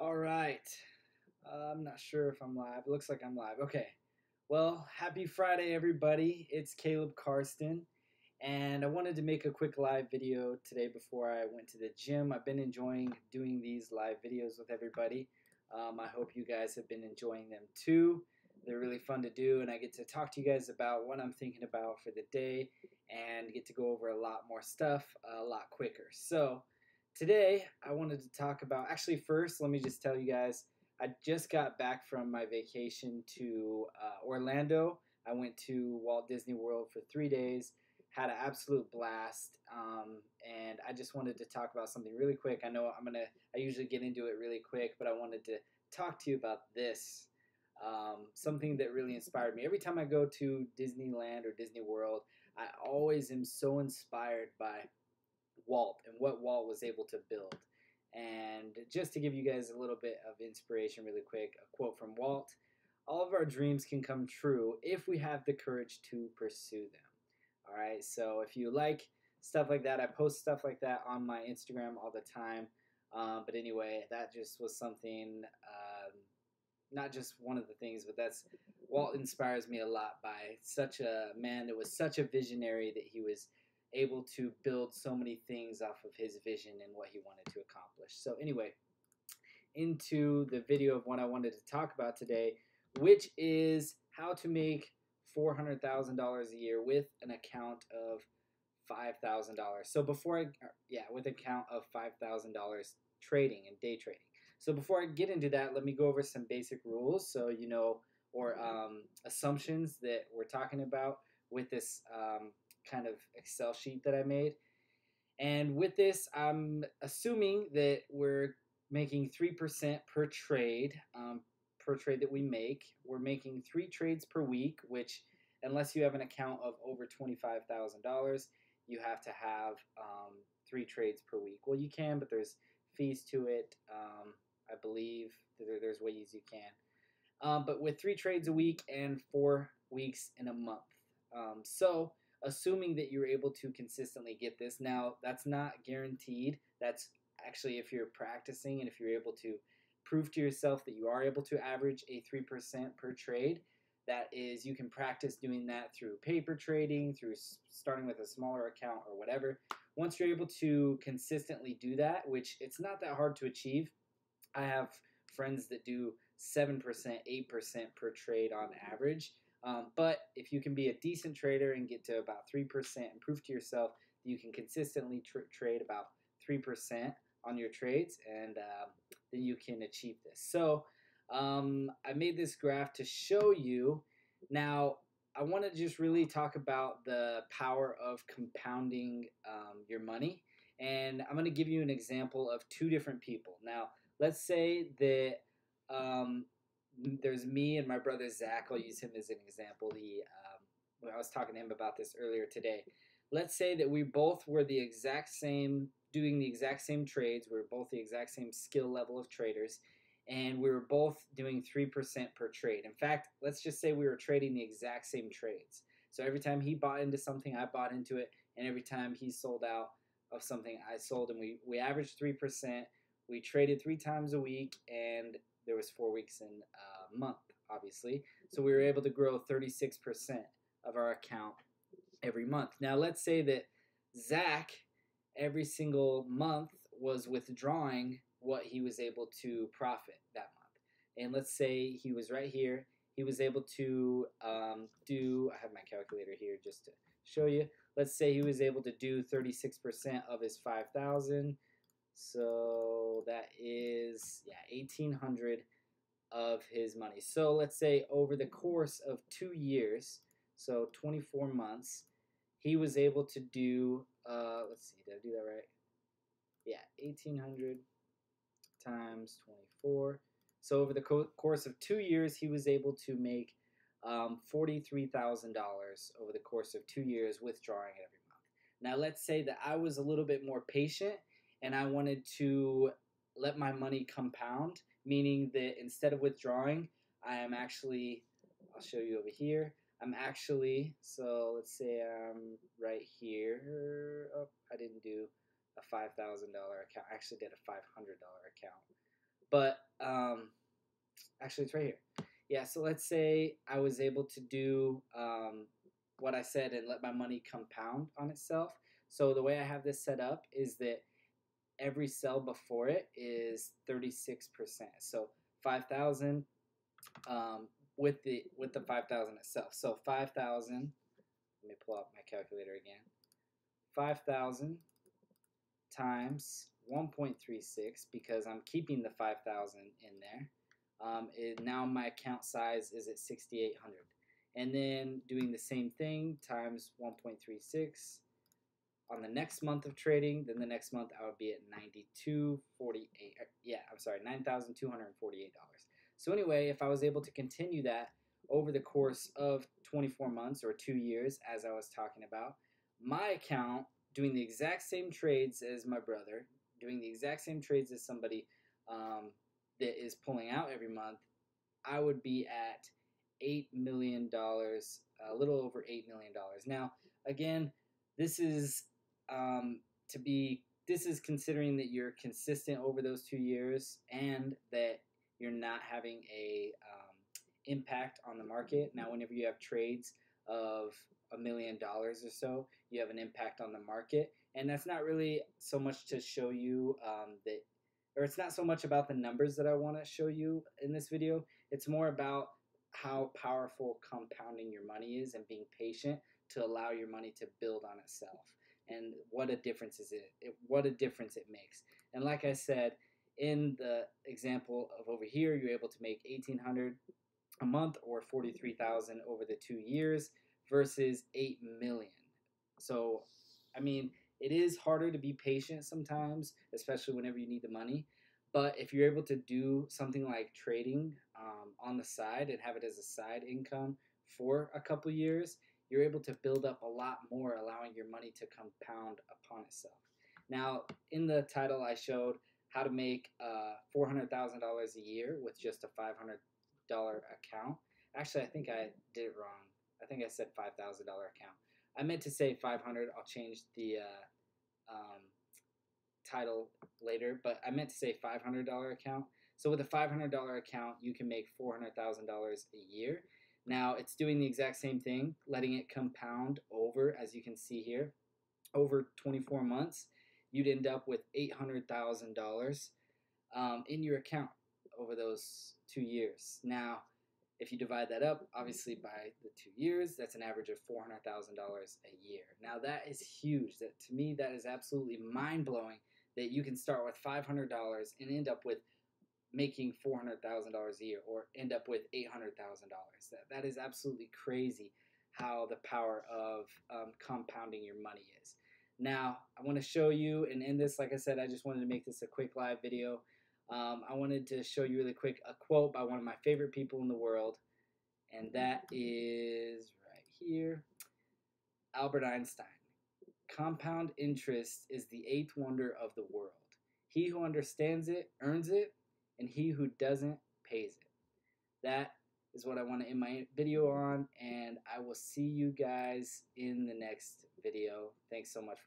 All right. I'm not sure if I'm live. It looks like I'm live. Okay. Well, happy Friday, everybody. It's Caleb Karsten, and I wanted to make a quick live video today before I went to the gym. I've been enjoying doing these live videos with everybody. I hope you guys have been enjoying them too. They're really fun to do, and I get to talk to you guys about what I'm thinking about for the day and get to go over a lot more stuff a lot quicker. So, today, I wanted to talk about, actually, first, let me just tell you guys, I just got back from my vacation to Orlando. I went to Walt Disney World for 3 days, had an absolute blast, and I just wanted to talk about something really quick. I usually get into it really quick, but I wanted to talk to you about this. Something that really inspired me. Every time I go to Disneyland or Disney World, I always am so inspired by Walt and what Walt was able to build. And just to give you guys a little bit of inspiration, really quick, a quote from Walt: all of our dreams can come true if we have the courage to pursue them. All right, so if you like stuff like that, I post stuff like that on my Instagram all the time. But anyway, that just was something, not just one of the things, but that's Walt inspires me a lot by such a man that was such a visionary that he was able to build so many things off of his vision and what he wanted to accomplish. So anyway, into the video of what I wanted to talk about today, which is how to make $400,000 a year with an account of $5,000. So with an account of $5,000 trading and day trading. So before I get into that, let me go over some basic rules so you know, or assumptions that we're talking about with this kind of Excel sheet that I made. And with this, I'm assuming that we're making 3% per trade that we make. We're making 3 trades per week, which, unless you have an account of over $25,000, you have to have 3 trades per week. Well, you can, but there's fees to it. I believe there's ways you can. But with 3 trades a week and 4 weeks in a month. So assuming that you're able to consistently get this. Now, that's not guaranteed. That's actually if you're practicing and if you're able to prove to yourself that you are able to average a 3% per trade. That is, you can practice doing that through paper trading, through starting with a smaller account or whatever. Once you're able to consistently do that, which it's not that hard to achieve. I have friends that do 7%, 8% per trade on average. But if you can be a decent trader and get to about 3% and prove to yourself that you can consistently trade about 3% on your trades, and then you can achieve this. So I made this graph to show you. Now, I want to just really talk about the power of compounding your money. And I'm going to give you an example of 2 different people. Now, let's say that there's me and my brother Zach. I'll use him as an example. I was talking to him about this earlier today. Let's say that we both were the exact same, doing the exact same trades. We were both the exact same skill level of traders, and we were both doing 3% per trade. In fact, let's just say we were trading the exact same trades. So every time he bought into something, I bought into it, and every time he sold out of something, I sold, and we averaged 3%. We traded 3 times a week, and there was 4 weeks in a month, obviously. So we were able to grow 36% of our account every month. Now, let's say that Zach, every single month, was withdrawing what he was able to profit that month. And let's say he was right here. He was able to I have my calculator here just to show you. Let's say he was able to do 36% of his 5,000. So that is, yeah, 1,800 of his money. So let's say over the course of 2 years, so 24 months, he was able to do, let's see, did I do that right? Yeah, 1,800 times 24. So over the course of 2 years, he was able to make $43,000 over the course of 2 years, withdrawing it every month. Now, let's say that I was a little bit more patient and I wanted to let my money compound, meaning that instead of withdrawing, I am actually, I'll show you over here, I'm actually, so let's say I'm right here. Oh, I didn't do a $5,000 account. I actually did a $500 account. But actually, it's right here. Yeah, so let's say I was able to do what I said and let my money compound on itself. So the way I have this set up is that every cell before it is 36%. So 5,000 with the 5,000 itself. So 5,000. Let me pull up my calculator again. 5,000 times 1.36 because I'm keeping the 5,000 in there. Now my account size is at 6,800. And then doing the same thing times 1.36 on the next month of trading, then the next month I would be at 92.48. Yeah, I'm sorry, $9,248. So anyway, if I was able to continue that over the course of 24 months or 2 years, as I was talking about, my account doing the exact same trades as my brother, doing the exact same trades as somebody that is pulling out every month, I would be at $8 million, a little over $8 million. Now, again, this is this is considering that you're consistent over those 2 years and that you're not having a impact on the market. Now, whenever you have trades of $1 million or so, you have an impact on the market, and that's not really so much to show you that, or it's not so much about the numbers that I want to show you in this video. It's more about how powerful compounding your money is and being patient to allow your money to build on itself, and what a difference what a difference it makes. And like I said, in the example of over here, you're able to make 1,800 a month or 43,000 over the 2 years versus 8 million. So, I mean, it is harder to be patient sometimes, especially whenever you need the money. But if you're able to do something like trading on the side and have it as a side income for a couple years, you're able to build up a lot more, allowing your money to compound upon itself. Now, in the title, I showed how to make $400,000 a year with just a $500 account. Actually, I think I did it wrong. I think I said $5,000 account. I meant to say 500. I'll change the title later, but I meant to say $500 account. So with a $500 account, you can make $400,000 a year. Now it's doing the exact same thing, letting it compound over, as you can see here, over 24 months. You'd end up with $800,000 in your account over those 2 years. Now, if you divide that up, obviously by the 2 years, that's an average of $400,000 a year. Now that is huge. That, to me, that is absolutely mind-blowing that you can start with $500 and end up with making $400,000 a year, or end up with $800,000. That is absolutely crazy how the power of compounding your money is. Now, I want to show you, and in this, like I said, I just wanted to make this a quick live video. I wanted to show you really quick a quote by one of my favorite people in the world, and that is right here, Albert Einstein. Compound interest is the eighth wonder of the world. He who understands it earns it, and he who doesn't pays it. That is what I want to end my video on, and I will see you guys in the next video. Thanks so much.